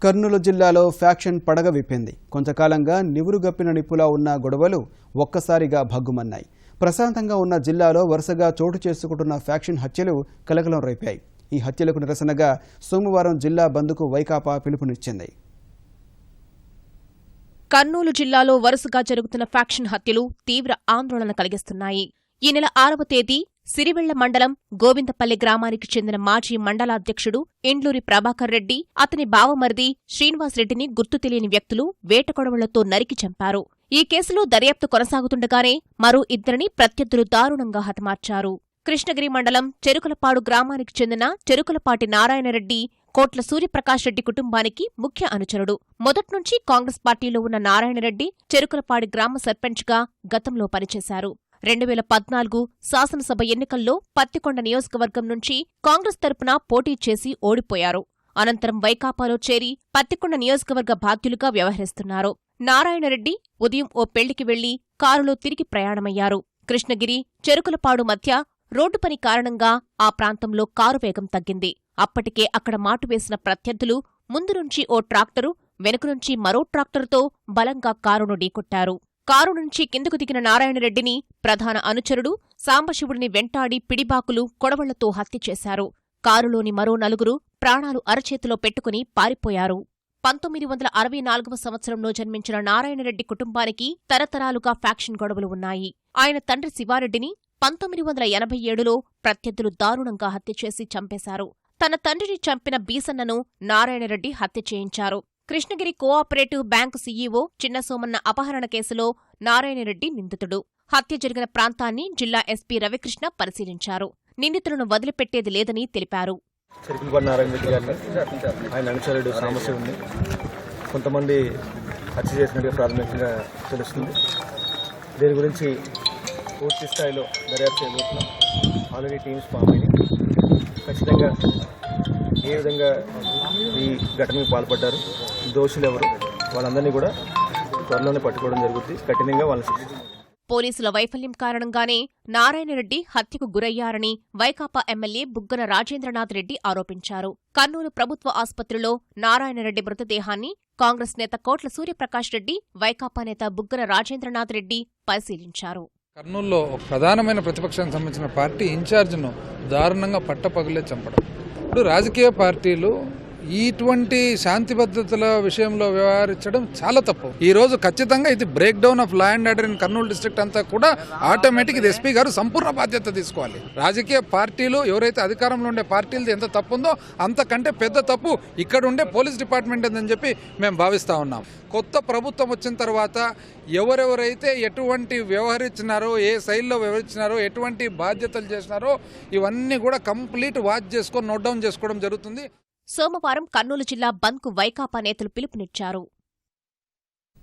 కర్నూలు జిల్లాలో ఫ్యాక్షన్ పడగ విప్పింది. కొంతకాలంగా నివురుగప్పిన నిప్పులా ఉన్న గొడవలు ఒక్కసారిగా భగ్గుమన్నాయి. ప్రశాంతంగా ఉన్న జిల్లాలో వరుసగా చోటు చేసుకుంటున్న ఫ్యాక్షన్ హత్యలు కలకలం రేపాయి. ఈ హత్యలకు నిరసనగా సోమవారం జిల్లా బంద్కు వైకాపా పిలుపునిచ్చింది. కర్నూలు జిల్లాలో వరుసగా జరుగుతున్న ఫ్యాక్షన్ హత్యలు తీవ్ర ఆందోళన కలిగిస్తున్నాయి. ఈ నెల 6వ తేదీ సిరివెళ్ల మండలం గోవిందపల్లి గ్రామానికి చెందిన మాజీ మండలాధ్యక్షుడు ఇండ్లూరి ప్రభాకర్ రెడ్డి, అతని బావమరిది శ్రీనివాసరెడ్డిని గుర్తు తెలియని వ్యక్తులు వేటకొడవళ్లతో నరికి చంపారు. ఈ కేసులో దర్యాప్తు కొనసాగుతుండగానే మరో ఇద్దరిని ప్రత్యర్థులు దారుణంగా హతమార్చారు. కృష్ణగిరి మండలం చెరుకులపాడు గ్రామానికి చెందిన చెరుకులపాటి నారాయణరెడ్డి కోట్ల సూర్యప్రకాష్ రెడ్డి కుటుంబానికి ముఖ్య అనుచరుడు. మొదట్నుంచి కాంగ్రెస్ పార్టీలో ఉన్న నారాయణరెడ్డి చెరుకులపాడి గ్రామ సర్పంచ్గా గతంలో పనిచేశారు. 2014 శాసనసభ ఎన్నికల్లో పత్తికొండ నియోజకవర్గం నుంచి కాంగ్రెస్ తరపున పోటీ చేసి ఓడిపోయారు. అనంతరం వైకాపాలో చేరి పత్తికొండ నియోజకవర్గ బాధ్యులుగా వ్యవహరిస్తున్నారు. నారాయణరెడ్డి ఉదయం ఓ పెళ్లికి వెళ్లి కారులో తిరిగి ప్రయాణమయ్యారు. కృష్ణగిరి, చెరుకులపాడు మధ్య రోడ్డు పని కారణంగా ఆ ప్రాంతంలో కారు వేగం తగ్గింది. అప్పటికే అక్కడ మాటు వేసిన ప్రత్యర్థులు ముందు నుంచి ఓ ట్రాక్టరు, వెనుక నుంచి మరో ట్రాక్టరుతో బలంగా కారును ఢీకొట్టారు. కారు నుంచి కిందకు దిగిన నారాయణరెడ్డిని ప్రధాన అనుచరుడు సాంబశివుడిని వెంటాడి పిడిబాకులు, కొడవళ్లతో హత్య చేశారు. కారులోని మరో నలుగురు ప్రాణాలు అరచేతిలో పెట్టుకుని పారిపోయారు. 1964వ సంవత్సరంలో జన్మించిన నారాయణరెడ్డి కుటుంబానికి తరతరాలుగా ఫ్యాక్షన్ గొడవలు ఉన్నాయి. ఆయన తండ్రి శివారెడ్డిని 1987లో ప్రత్యర్థులు దారుణంగా హత్య చేసి చంపేశారు. తన తండ్రిని చంపిన బీసన్నను నారాయణరెడ్డి హత్య చేయించారు. కృష్ణగిరి కోఆపరేటివ్ బ్యాంకు సీఈఓ చిన్నసోమన్న అపహరణ కేసులో నారాయణరెడ్డి నిందితుడు. హత్య జరిగిన ప్రాంతాన్ని జిల్లా ఎస్పీ రవికృష్ణ పరిశీలించారు. నిందితులను వదిలిపెట్టేది లేదని తెలిపారు. చెరుకులపాటి నారాయణరెడ్డి గారిని, ఆయన అనుచరుడు సాంబశివుడిని కొంతమంది హత్య చేసినట్టుగా ప్రాథమికంగా తెలుస్తుంది. దీని గురించి పూర్తి స్థాయిలో దర్యాప్తు చేయబోతున్నాం. ఆల్రెడీ టీమ్స్ ఫామ్ అయ్యి ఖచ్చితంగా ఏ విధంగా ఈ ఘటనకు పాల్పడ్డారు, దోషులు ఎవరు, వాళ్ళందరినీ కూడా త్వరలోనే పట్టుకోవడం జరుగుతుంది. కఠినంగా వాళ్ళని శిక్షిస్తారు. పోలీసుల వైఫల్యం కారణంగానే నారాయణరెడ్డి హత్యకు గురయ్యారని వైకాపా ఎమ్మెల్యే బుగ్గన రాజేంద్రనాథ్ రెడ్డి ఆరోపించారు. కర్నూలు ప్రభుత్వ ఆసుపత్రిలో నారాయణరెడ్డి మృతదేహాన్ని కాంగ్రెస్ నేత కోట్ల సూర్యప్రకాష్ రెడ్డి, వైకాపా నేత బుగ్గన రాజేంద్రనాథ్ రెడ్డి పరిశీలించారు. కర్నూలులో ఒక ప్రధానమైన ప్రతిపక్షానికి సంబంధించిన పార్టీ ఇన్ఛార్జిను దారుణంగా పట్టపగలే చంపడం. ఇప్పుడు రాజకీయ పార్టీలు ఇటువంటి శాంతి భద్రతల విషయంలో వ్యవహరించడం చాలా తప్పు. ఈ రోజు ఖచ్చితంగా ఇది break down of law and order in Kurnool district అంతా కూడా ఆటోమేటిక్ ఇది ఎస్పీ గారు సంపూర్ణ బాధ్యత తీసుకోవాలి. రాజకీయ పార్టీలు ఎవరైతే అధికారంలో ఉండే పార్టీలది ఎంత తప్పు ఉందో అంతకంటే పెద్ద తప్పు ఇక్కడ ఉండే పోలీస్ డిపార్ట్మెంట్ అని చెప్పి మేము భావిస్తా ఉన్నాం. కొత్త ప్రభుత్వం వచ్చిన తర్వాత ఎవరెవరైతే ఎటువంటి వ్యవహరించినారో, ఏ శైలిలో వ్యవహరించినారో, ఎటువంటి బాధ్యతలు చేసినారో ఇవన్నీ కూడా కంప్లీట్ వాచ్ చేసుకొని నోట్ డౌన్ చేసుకోవడం జరుగుతుంది. సోమవారం కర్నూలు జిల్లా బంద్కు వైకాపా నేతలు పిలుపునిచ్చారు.